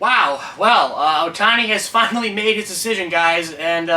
Wow, well, Ohtani has finally made his decision, guys, and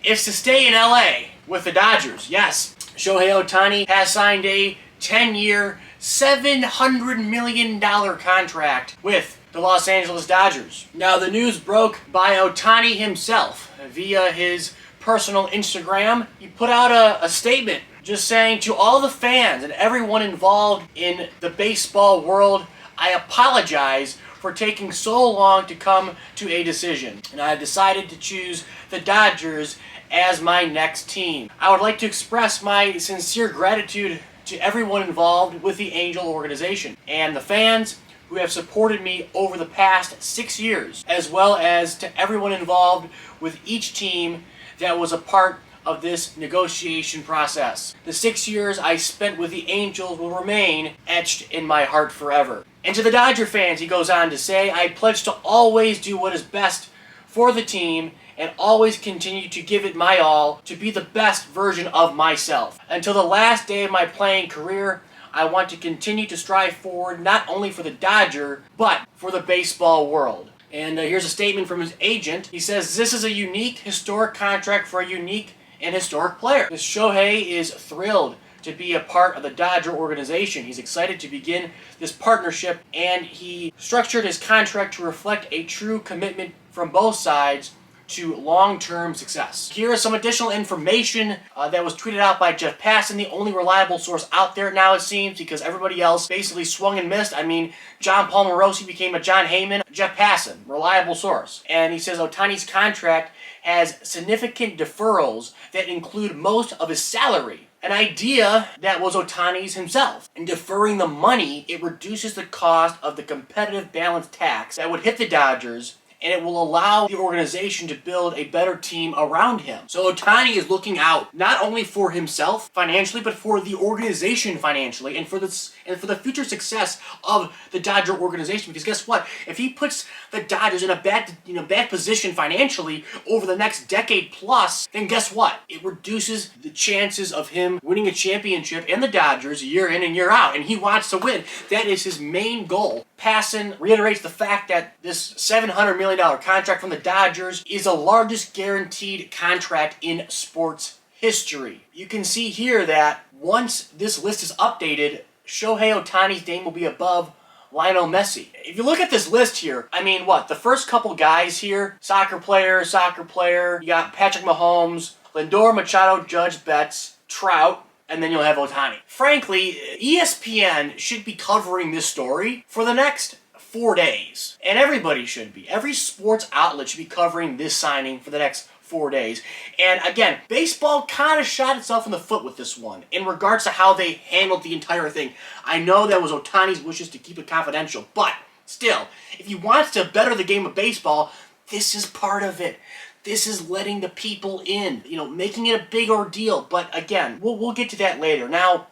it's to stay in LA with the Dodgers. Yes, Shohei Ohtani has signed a 10-year, $700 million contract with the Los Angeles Dodgers. Now, the news broke by Ohtani himself via his personal Instagram. He put out a statement just saying to all the fans and everyone involved in the baseball world, I apologize for taking so long to come to a decision, and I have decided to choose the Dodgers as my next team. I would like to express my sincere gratitude to everyone involved with the Angel organization and the fans who have supported me over the past 6 years, as well as to everyone involved with each team that was a part of this negotiation process. The 6 years I spent with the Angels will remain etched in my heart forever. And to the Dodger fans, he goes on to say, I pledge to always do what is best for the team and always continue to give it my all to be the best version of myself. Until the last day of my playing career, I want to continue to strive forward not only for the Dodger, but for the baseball world. And here's a statement from his agent. He says, this is a unique, historic contract for a unique and historic player. This Shohei is thrilled to be a part of the Dodger organization. He's excited to begin this partnership, and he structured his contract to reflect a true commitment from both sides to long-term success. Here is some additional information that was tweeted out by Jeff Passan, the only reliable source out there now, it seems, because everybody else basically swung and missed. I mean, John Palmarosi became a John Heyman. Jeff Passan, reliable source. And he says Ohtani's contract has significant deferrals that include most of his salary. An idea that was Ohtani's himself. In deferring the money, it reduces the cost of the competitive balance tax that would hit the Dodgers, and it will allow the organization to build a better team around him. So Ohtani is looking out not only for himself financially, but for the organization financially, and for the future success of the Dodger organization. Because guess what? If he puts the Dodgers in a bad position financially over the next decade plus, then guess what? It reduces the chances of him winning a championship in the Dodgers year in and year out, and he wants to win. That is his main goal. Passan reiterates the fact that this $700 million contract from the Dodgers is the largest guaranteed contract in sports history. You can see here that once this list is updated, Shohei Ohtani's name will be above Lionel Messi. If you look at this list here, I mean, the first couple guys here, soccer player, you got Patrick Mahomes, Lindor, Machado, Judge, Betts, Trout, and then you'll have Ohtani. Frankly, ESPN should be covering this story for the next 4 days. And everybody should be. Every sports outlet should be covering this signing for the next 4 days. And again, baseball kind of shot itself in the foot with this one in regards to how they handled the entire thing. I know that was Ohtani's wishes to keep it confidential, but still, if he wants to better the game of baseball, this is part of it. This is letting the people in, making it a big ordeal. But again, we'll get to that later. Now,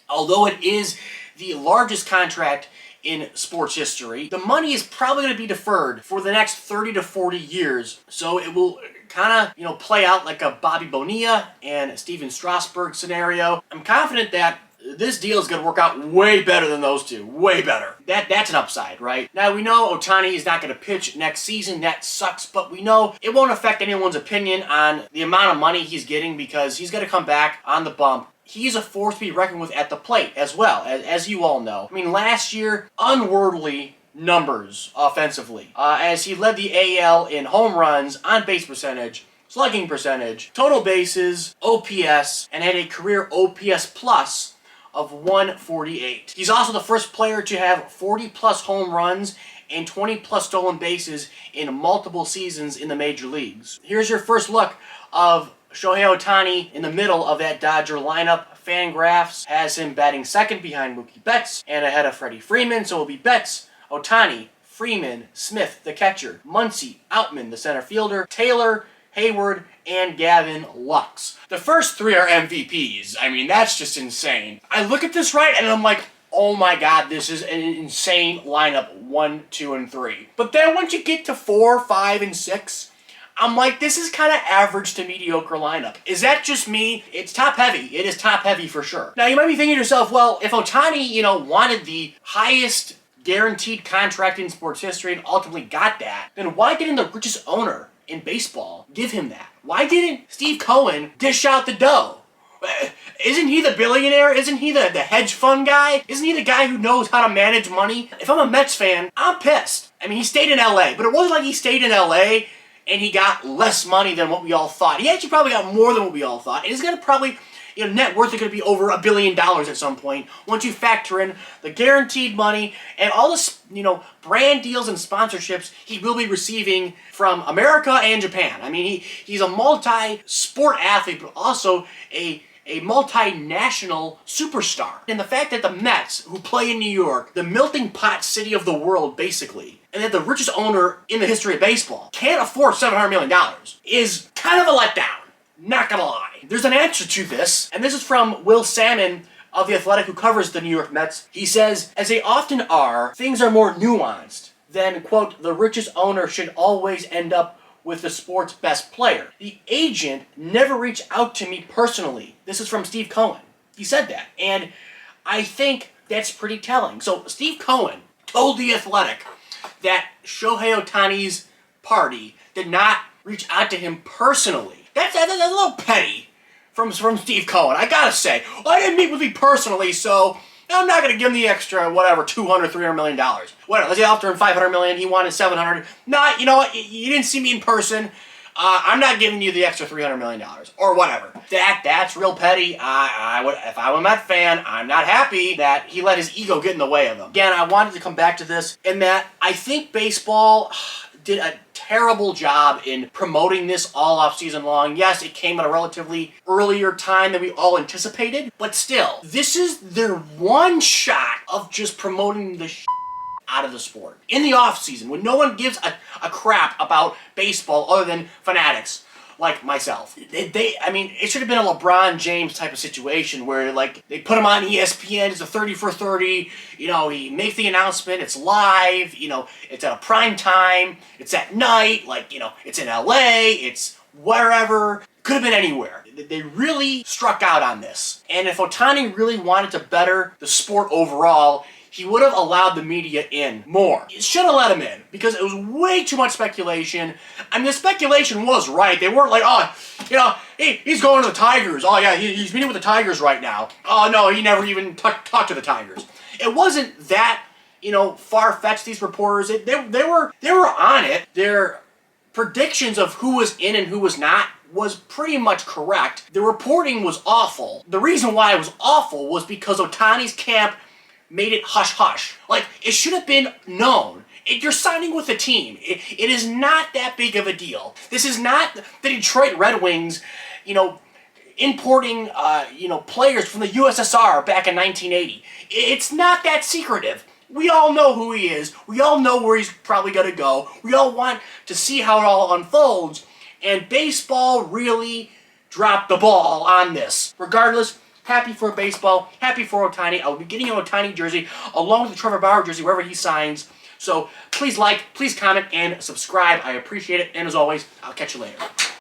although it is the largest contract in sports history, the money is probably going to be deferred for the next 30 to 40 years. So it will kind of, play out like a Bobby Bonilla and Steven Strasburg scenario. I'm confident that this deal is going to work out way better than those two. Way better. That's an upside, right? Now, we know Ohtani is not going to pitch next season. That sucks, but we know it won't affect anyone's opinion on the amount of money he's getting because he's going to come back on the bump. He's a force to be reckoned with at the plate as well, as you all know. I mean, last year, unworldly numbers offensively, as he led the AL in home runs, on-base percentage, slugging percentage, total bases, OPS, and had a career OPS plus of 148. He's also the first player to have 40-plus home runs and 20-plus stolen bases in multiple seasons in the major leagues. Here's your first look of Shohei Ohtani in the middle of that Dodger lineup. Fangraphs has him batting second behind Mookie Betts and ahead of Freddie Freeman, so it'll be Betts, Ohtani, Freeman, Smith, the catcher, Muncy, Outman, the center fielder, Taylor, Hayward, and Gavin Lux. The first three are MVPs. I mean, that's just insane. I look at this and I'm like, oh my god, this is an insane lineup, 1, 2, and 3. But then once you get to 4, 5, and 6, I'm like, this is kind of average to mediocre lineup. Is that just me? It's top heavy. It is top heavy for sure. Now, you might be thinking to yourself, well, if Ohtani, wanted the highest guaranteed contract in sports history and ultimately got that, then why didn't the richest owner in baseball give him that? Why didn't Steve Cohen dish out the dough? Isn't he the billionaire? Isn't he the hedge fund guy? Isn't he the guy who knows how to manage money? If I'm a Mets fan, I'm pissed. I mean, he stayed in LA, but it wasn't like he stayed in LA and he got less money than what we all thought. He actually probably got more than what we all thought. And he's going to probably, net worth is going to be over $1 billion at some point once you factor in the guaranteed money and all the, brand deals and sponsorships he will be receiving from America and Japan. I mean, he's a multi-sport athlete, but also a multinational superstar. And the fact that the Mets, who play in New York, the melting pot city of the world, basically, and that the richest owner in the history of baseball can't afford $700 million is kind of a letdown. Not gonna lie. There's an answer to this, and this is from Will Salmon of The Athletic, who covers the New York Mets. He says, as they often are, things are more nuanced than, quote, the richest owner should always end up with the sport's best player. The agent never reached out to me personally. This is from Steve Cohen. He said that, and I think that's pretty telling. So Steve Cohen told The Athletic that Shohei Ohtani's party did not reach out to him personally. That's a little petty from Steve Cohen, I gotta say. Well, I didn't meet with me personally, so I'm not going to give him the extra, whatever, $200, $300 million. Whatever, let's say after him $500 million, he wanted $700. Nah, you know what, you didn't see me in person. I'm not giving you the extra $300 million, or whatever. That's real petty. If I'm a Met fan, I'm not happy that he let his ego get in the way of him. Again, I wanted to come back to this, in that I think baseball did a terrible job in promoting this all off season long. Yes, it came at a relatively earlier time than we all anticipated, but still, this is their one shot of just promoting the out of the sport in the off season when no one gives a crap about baseball other than fanatics like myself. It should have been a LeBron James type of situation where, like, they put him on ESPN, it's a 30 for 30, he makes the announcement, it's live, it's at a prime time, it's at night, it's in LA, it's wherever, could have been anywhere. They really struck out on this. And if Ohtani really wanted to better the sport overall, he would have allowed the media in more. He should have let him in, because it was way too much speculation. I mean, the speculation was right. They weren't like, he's going to the Tigers. Oh, yeah, he's meeting with the Tigers right now. Oh, no, he never even talked to the Tigers. It wasn't that, far-fetched, these reporters. They were on it. Their predictions of who was in and who was not was pretty much correct. The reporting was awful. The reason why it was awful was because Ohtani's camp made it hush-hush. Like, it should have been known. You're signing with a team. It is not that big of a deal. This is not the Detroit Red Wings, importing, players from the USSR back in 1980. It's not that secretive. We all know who he is. We all know where he's probably going to go. We all want to see how it all unfolds. And baseball really dropped the ball on this. Regardless, happy for baseball, happy for Ohtani. I'll be getting an Ohtani jersey along with the Trevor Bauer jersey wherever he signs. So please like, please comment, and subscribe. I appreciate it. And as always, I'll catch you later.